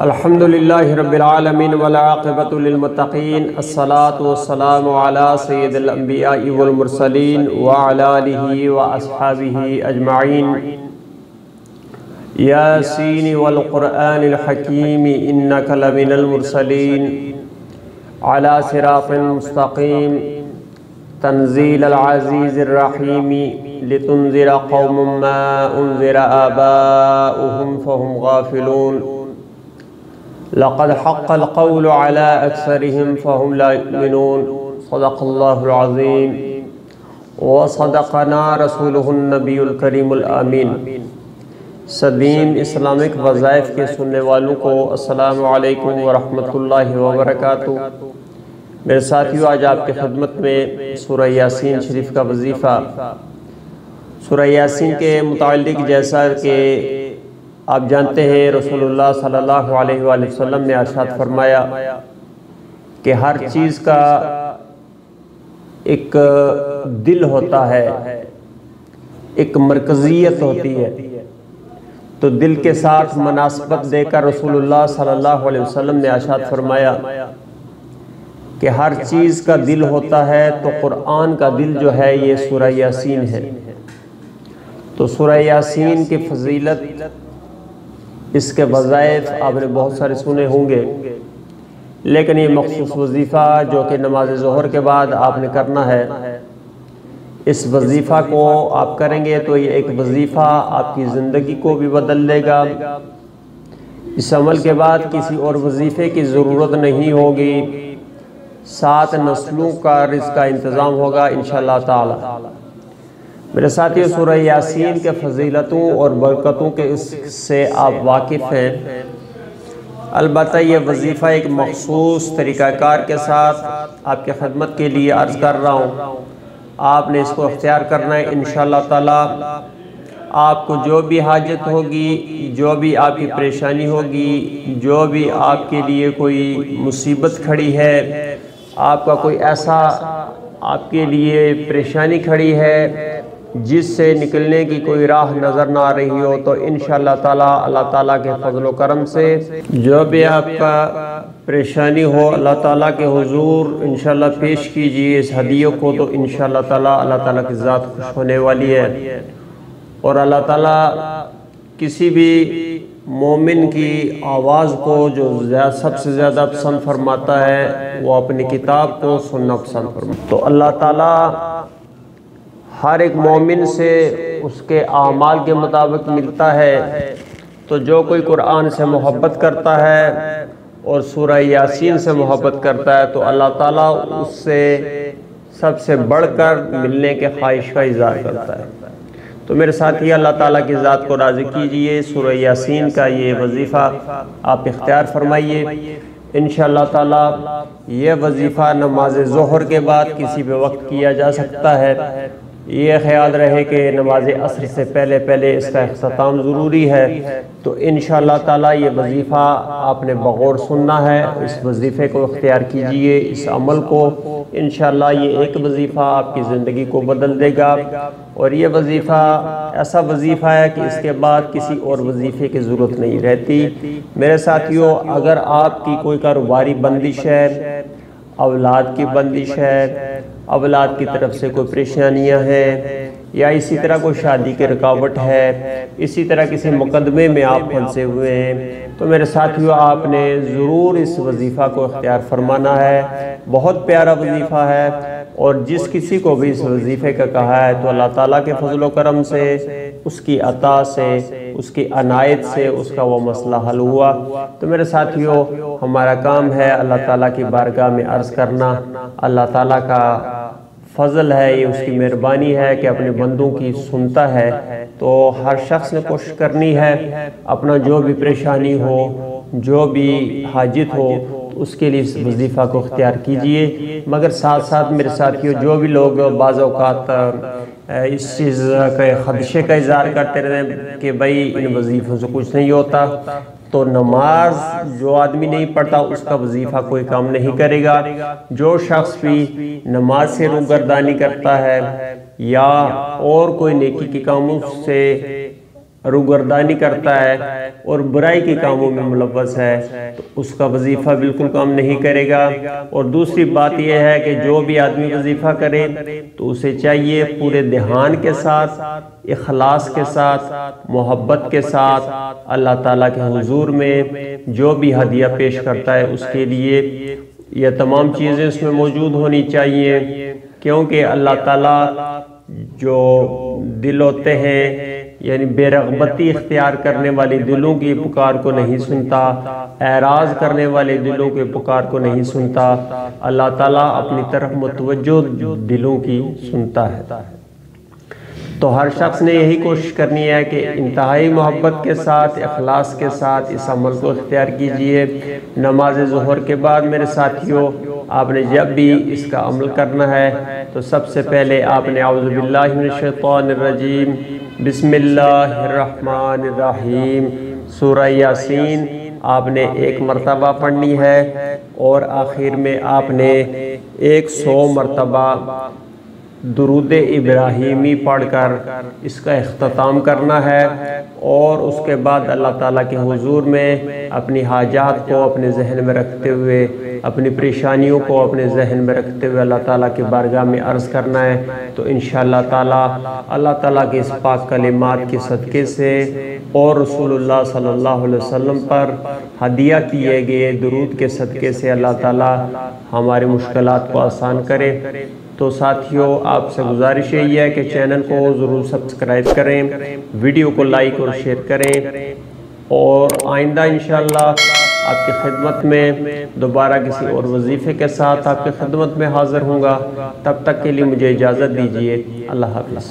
الحمدللہ رب العالمین والعاقبۃ للمتقین الصلاۃ والسلام علی سید الانبیاء والمرسلین وعلی آلہ واصحابہ اجمعین یاسین والقرآن الحکیم انک لمن المرسلین علی صراط مستقیم تنزیل العزیز الرحیم لتنذر قوم ما انذر آباؤهم فهم غافلون لقد حق القول على أكثرهم فهم لا يؤمنون صدق الله العظيم وصدقنا رسوله النبي الكريم الآمین۔ صدیم اسلامک وظائف کے سننے والوں کو السلام علیکم ورحمۃ اللہ وبرکاتہ۔ میرے ساتھیو، آج آپ کی خدمت میں سورہ یاسین شریف کا وظیفہ، سورہ یاسین کے متعلق جیسا کہ آپ جانتے ہیں رسول اللہ صلی اللہ علیہ وآلہ وسلم نے ارشاد فرمایا کہ ہر چیز کا ایک دل ہوتا ہے، ایک مرکزیت ہوتی ہے، تو دل کے ساتھ مناسبت دے کر رسول اللہ صلی اللہ علیہ وسلم نے ارشاد فرمایا کہ ہر چیز کا دل ہوتا ہے، تو قرآن کا دل جو ہے یہ سورہ یاسین ہے۔ تو سورہ یاسین کی فضیلت، اس کے وظائف آپ نے بہت سارے سنے ہوں گے، لیکن یہ مخصوص وظیفہ جو کہ نماز ظہر کے بعد آپ نے کرنا ہے، اس وظیفہ کو آپ کریں گے تو یہ ایک وظیفہ آپ کی زندگی کو بھی بدل دے گا۔ اس عمل کے بعد کسی اور وظیفے کی ضرورت نہیں ہوگی، 7 نسلوں کا رزق کا انتظام ہوگا انشاءاللہ تعالی۔ میرے ساتھیو، سورہ یاسین کے فضیلتوں اور برکتوں کے اس سے آپ واقف ہیں، البتہ یہ وظیفہ ایک مخصوص طریقہ کار کے ساتھ آپ کی خدمت کے لیے عرض کر رہا ہوں۔ آپ نے اس کو اختیار کرنا ہے انشاءاللہ تعالی۔ آپ کو جو بھی حاجت ہوگی، جو بھی آپ کی پریشانی ہوگی، جو بھی آپ کے لیے کوئی مصیبت کھڑی ہے، آپ کا کوئی ایسا آپ کے لیے پریشانی کھڑی ہے جس سے نکلنے کی کوئی راہ نظر نہ آ رہی ہو، تو انشاءاللہ تعالی اللہ تعالیٰ کے فضل و کرم سے جو بھی آپ کا پریشانی ہو اللہ تعالیٰ کے حضور انشاءاللہ پیش کیجئے اس ہدیوں کو، تو انشاءاللہ تعالیٰ اللہ تعالیٰ کی ذات خوش ہونے والی ہے، اور اللہ تعالیٰ کسی بھی مومن کی آواز کو جو سب سے زیادہ پسند فرماتا ہے وہ اپنی کتاب کو سننا پسند فرماتا ہے۔ تو اللہ تعالیٰ ہر ایک مومن سے اس کے اعمال کے مطابق ملتا ہے، تو جو کوئی قرآن سے محبت کرتا ہے اور سورہ یاسین سے محبت کرتا ہے تو اللہ تعالیٰ اس سے سب سے بڑھ کر ملنے کے خواہش کا اظہار کرتا ہے۔ تو میرے ساتھی، اللہ تعالیٰ کی ذات کو راضی کیجئے، سورہ یاسین کا یہ وظیفہ آپ اختیار فرمائیے انشاءاللہ تعالیٰ۔ یہ وظیفہ نماز ظہر کے بعد کسی بھی وقت کیا جا سکتا ہے، یہ خیال رہے کہ نماز عصر سے پہلے اس کا اختتام ضروری ہے۔ تو انشاءاللہ تعالیٰ یہ وظیفہ آپ نے بغور سننا ہے، اس وظیفے کو اختیار کیجئے، اس عمل کو، انشاءاللہ یہ ایک وظیفہ آپ کی زندگی کو بدل دے گا، اور یہ وظیفہ ایسا وظیفہ ہے کہ اس کے بعد کسی اور وظیفے کی ضرورت نہیں رہتی۔ میرے ساتھیوں، اگر آپ کی کوئی کاروباری بندش ہے، اولاد کی بندش ہے، اولاد کی طرف سے کوئی پریشانیاں ہیں، یا اسی طرح کوئی شادی کی رکاوٹ ہے، اسی طرح کسی مقدمے میں آپ پھنسے ہوئے ہیں، تو میرے ساتھیوں آپ نے ضرور اس وظیفہ کو اختیار فرمانا ہے۔ بہت پیارا وظیفہ ہے، اور جس کسی کو بھی اس وظیفے کا کہا ہے تو اللہ تعالیٰ کے فضل و کرم سے، اس کی عطا سے، اس کی عنایت سے اس کا وہ مسئلہ حل ہوا۔ تو میرے ساتھیوں، ہمارا کام ہے اللہ تعالیٰ کی بارگاہ میں عرض کرنا۔ اللہ تعالیٰ کا فضل ہے، یہ اس کی مہربانی ہے کہ اپنے بندوں کی سنتا ہے، تو ہر شخص نے کوشش کرنی ہے اپنا جو بھی پریشانی ہو، جو بھی حاجت ہو، اس کے لیے اس وظیفہ کو اختیار کیجئے۔ مگر ساتھ ساتھ میرے ساتھیوں، جو بھی لوگ بعض اوقات اس چیز کے خدشے کا اظہار کرتے رہتے ہیں کہ بھائی ان وظیفوں سے کچھ نہیں ہوتا، تو نماز جو آدمی نہیں پڑھتا اس کا وظیفہ کوئی کام نہیں کرے گا۔ جو شخص بھی نماز سے روگردانی کرتا ہے یا اور کوئی نیکی کے کاموں سے روگردانی کرتا ہے اور برائی کے کاموں میں ملوث ہے تو اس کا وظیفہ بالکل کام نہیں کرے گا۔ اور دوسری بات یہ ہے کہ جو بھی آدمی وظیفہ کرے تو اسے چاہیے پورے دھیان کے ساتھ، اخلاص کے ساتھ، محبت کے ساتھ اللہ تعالیٰ کے حضور میں جو بھی ہدیہ پیش کرتا ہے اس کے لیے یہ تمام چیزیں اس میں موجود ہونی چاہیے، کیونکہ اللہ تعالیٰ جو دل ہوتے ہیں یعنی بے رغبتی اختیار کرنے والے دلوں کی پکار کو نہیں سنتا، اعراض کرنے والے دلوں کے پکار کو نہیں سنتا، اللہ تعالیٰ اپنی طرف متوجہ دلوں کی سنتا ہے۔ تو ہر شخص نے یہی کوشش کرنی ہے کہ انتہائی محبت کے ساتھ، اخلاص کے ساتھ اس عمل کو اختیار کیجئے۔ نماز ظہر کے بعد میرے ساتھیوں آپ نے جب بھی اس کا عمل کرنا ہے تو سب سے پہلے آپ نے اعوذ باللہ من الشیطان الرجیم بسم اللہ الرحمن الرحیم سورہ یاسین آپ نے 1 مرتبہ پڑھنی ہے اور آخر میں آپ نے 100 مرتبہ درود ابراہیمی پڑھ کر اس کا اختتام کرنا ہے، اور اس کے بعد اللہ تعالیٰ کے حضور میں اپنی حاجات کو اپنے ذہن میں رکھتے ہوئے، اپنی پریشانیوں کو اپنے ذہن میں رکھتے ہوئے اللہ تعالیٰ کی بارگاہ میں عرض کرنا ہے۔ تو انشاءاللہ تعالیٰ اللہ تعالیٰ کے اس پاک کلمات کے صدقے سے اور رسول اللہ صلی اللہ علیہ وسلم پر ہدیہ کیے گئے درود کے صدقے سے اللہ تعالیٰ ہماری مشکلات کو آسان کرے۔ تو ساتھیوں آپ سے گزارش یہی ہے کہ چینل کو ضرور سبسکرائب کریں، ویڈیو کو لائک اور شیئر کریں، اور آئندہ انشاءاللہ آپ کی خدمت میں دوبارہ کسی اور وظیفے کے ساتھ آپ کی خدمت میں حاضر ہوں گا۔ تب تک کے لیے مجھے اجازت دیجیے۔ اللہ حافظ۔